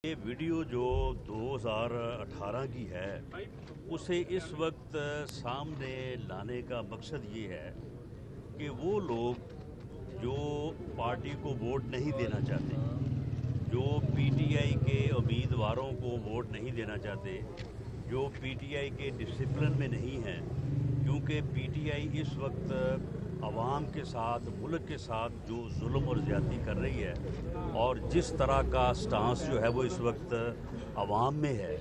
یہ ویڈیو جو 2018 کی ہے اسے اس وقت سامنے لانے کا مقصد یہ ہے کہ وہ لوگ جو پارٹی کو ووٹ نہیں دینا چاہتے، جو پی ٹی آئی کے امیدواروں کو ووٹ نہیں دینا چاہتے، جو پی ٹی آئی کے ڈسپلن میں نہیں ہیں، کیونکہ پی ٹی آئی اس وقت عوام کے ساتھ، ملک کے ساتھ جو ظلم اور زیادتی کر رہی ہے اور جس طرح کا سٹانس جو ہے وہ اس وقت عوام میں ہے،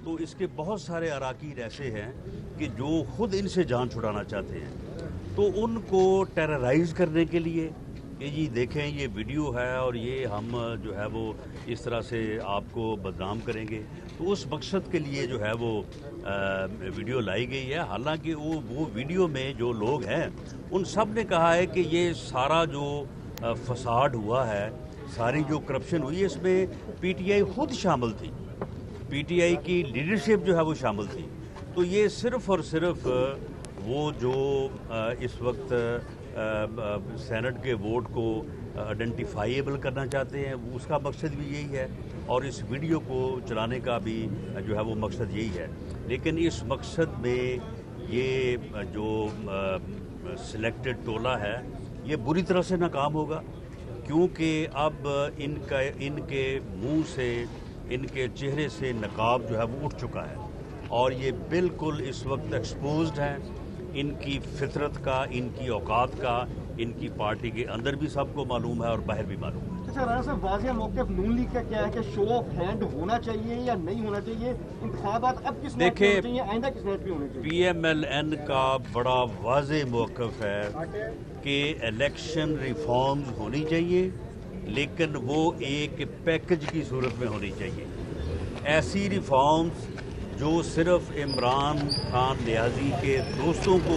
تو اس کے بہت سارے اراکین ایسے ہیں کہ جو خود ان سے جان چھڑانا چاہتے ہیں، تو ان کو ٹیررائز کرنے کے لیے کہ جی دیکھیں یہ ویڈیو ہے اور یہ ہم جو ہے وہ اس طرح سے آپ کو بدنام کریں گے، تو اس مقصد کے لیے جو ہے وہ ویڈیو لائی گئی ہے۔ حالانکہ وہ ویڈیو میں جو لوگ ہیں ان سب نے کہا ہے کہ یہ سارا جو فساد ہوا ہے، ساری جو کرپشن ہوئی ہے، اس میں پی ٹی آئی خود شامل تھی، پی ٹی آئی کی لیڈرشپ جو ہے وہ شامل تھی۔ تو یہ صرف اور صرف وہ جو اس وقت سینٹ کے ووٹ کو آئیڈینٹیفائیبل کرنا چاہتے ہیں، اس کا مقصد بھی یہی ہے، اور اس ویڈیو کو چلانے کا بھی جو ہے وہ مقصد یہی ہے۔ لیکن اس مقصد میں یہ جو سلیکٹڈ ٹولہ ہے یہ بری طرح سے ناکام ہوگا، کیونکہ اب ان کے منہ سے، ان کے چہرے سے نقاب جو ہے وہ اٹھ چکا ہے، اور یہ بالکل اس وقت ایکسپوزڈ ہیں۔ ان کی فطرت کا، ان کی اوقات کا، ان کی پارٹی کے اندر بھی سب کو معلوم ہے اور باہر بھی معلوم ہے۔ اچھا رانا صاحب، واضح موقف نون لیگ کا کیا ہے کہ شو آف ہینڈ ہونا چاہیے یا نہیں ہونا چاہیے؟ انتخابات اب کس نیٹ پہ ہونے چاہیے، آئندہ کس نیٹ پہ ہونے چاہیے؟ پی ایم ایل این کا بڑا واضح موقف ہے کہ الیکشن ریفارمز ہونی چاہیے، لیکن وہ ایک پیکج کی صورت میں ہونی چاہیے۔ ایسی ریفارمز جو صرف عمران خان نیازی کے دوستوں کو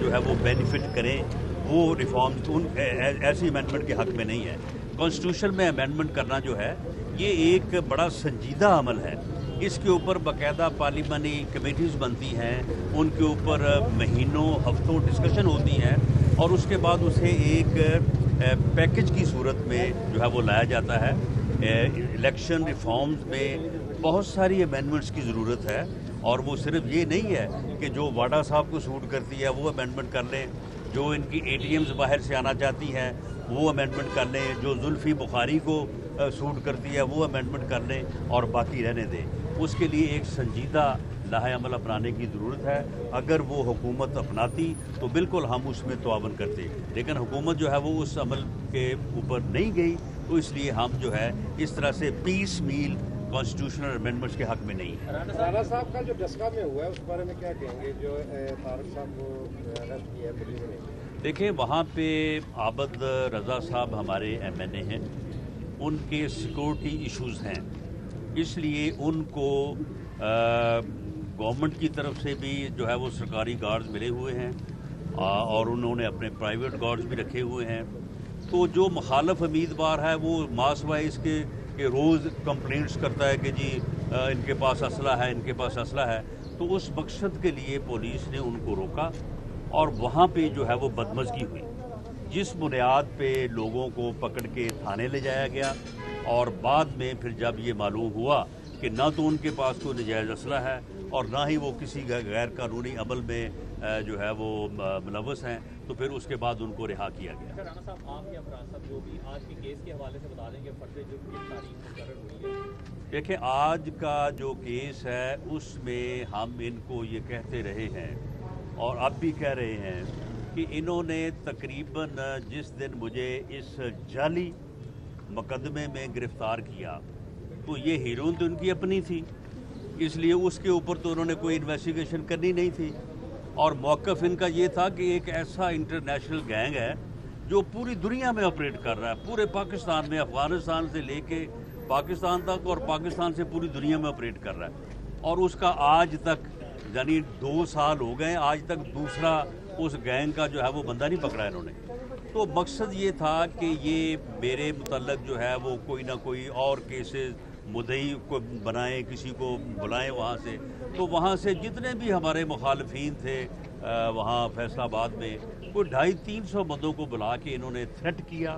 جو ہے وہ بینیفٹ کریں، وہ ریفارمز ایسی امینڈمنٹ کے حق میں نہیں ہے۔ کانسٹیٹیوشن میں امینڈمنٹ کرنا جو ہے یہ ایک بڑا سنجیدہ عمل ہے، اس کے اوپر باقاعدہ پارلیمانی کمیٹیز بنتی ہیں، ان کے اوپر مہینوں ہفتوں ڈسکشن ہوتی ہیں، اور اس کے بعد اسے ایک پیکج کی صورت میں جو ہے وہ لایا جاتا ہے۔ الیکشن ریفارمز میں بہت ساری امینڈمنٹس کی ضرورت ہے، اور وہ صرف یہ نہیں ہے کہ جو واڈا صاحب کو سوٹ کرتی ہے وہ امینڈمنٹ کر لیں، جو ان کی اے ٹی ایمز باہر سے آنا چاہتی ہیں وہ امینڈمنٹ کر لیں، جو زلفی بخاری کو سوٹ کرتی ہے وہ امینڈمنٹ کر لیں اور باقی رہنے دیں۔ اس کے لیے ایک سنجیدہ لائحہ عمل اپنانے کی ضرورت ہے۔ اگر وہ حکومت اپناتی تو بالکل ہم اس میں تعاون کرتے، لیکن حکومت جو ہے وہ اس عمل کے اوپر نہیں گئی، تو اس لیے ہم جو ہے اس طرح سے پیس میل کانسٹیٹیوشنل امینڈمنٹس کے حق میں نہیں ہے۔ رانا صاحب کا جو ڈسکا میں ہوا ہے اس بارے میں کیا کہیں گے، جو طارق صاحب کو اریسٹ کیا ہے پولیس نے؟ دیکھیں، وہاں پہ عابد رضا صاحب ہمارے ایم این اے ہیں، ان کے سیکورٹی ایشوز ہیں، اس لیے ان کو گورنمنٹ کی طرف سے بھی جو ہے وہ سرکاری گارڈز ملے ہوئے ہیں، اور انہوں نے اپنے پرائیویٹ گارڈز بھی رکھے ہوئے ہیں۔ تو جو مخالف امیدوار ہے وہ ماس وائز کے روز کمپلینٹس کرتا ہے کہ جی ان کے پاس اسلحہ ہے، ان کے پاس اسلحہ ہے، تو اس مقصد کے لیے پولیس نے ان کو روکا، اور وہاں پہ جو ہے وہ بدمزگی ہوئی، جس بنیاد پہ لوگوں کو پکڑ کے تھانے لے جایا گیا، اور بعد میں پھر جب یہ معلوم ہوا کہ نہ تو ان کے پاس کوئی نجائز اسلحہ ہے اور نہ ہی وہ کسی غیر قانونی عمل میں جو ہے وہ ملوث ہیں، تو پھر اس کے بعد ان کو رہا کیا گیا۔ رانا صاحب، آپ یا فراز صاحب جو بھی آج کے کیس کے حوالے سے بتا دیں کہ فرد جرم کی تاریخ مقرر ہوئی ہے؟ دیکھیں، آج کا جو کیس ہے اس میں ہم ان کو یہ کہتے رہے ہیں اور اب بھی کہہ رہے ہیں کہ انہوں نے تقریباً جس دن مجھے اس جعلی مقدمے میں گرفتار کیا تو یہ ہیروئن تو ان کی اپنی تھی، اس لیے اس کے اوپر تو انہوں نے کوئی انویسٹیگیشن کرنی نہیں تھی، اور موقف ان کا یہ تھا کہ ایک ایسا انٹرنیشنل گینگ ہے جو پوری دنیا میں آپریٹ کر رہا ہے، پورے پاکستان میں، افغانستان سے لے کے پاکستان تک، اور پاکستان سے پوری دنیا میں آپریٹ کر رہا ہے، اور اس کا آج تک یعنی 2 سال ہو گئے، آج تک دوسرا اس گینگ کا جو ہے وہ بندہ نہیں پکڑا انہوں نے۔ تو مقصد یہ تھا کہ یہ میرے متعلق جو ہے وہ کوئی نہ کوئی اور کیسز مدعی کو بنائیں، کسی کو بلائیں وہاں سے، تو وہاں سے جتنے بھی ہمارے مخالفین تھے وہاں فیصل آباد میں، کوئی 250-300 بندوں کو بلا کے انہوں نے تھریٹ کیا،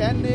10A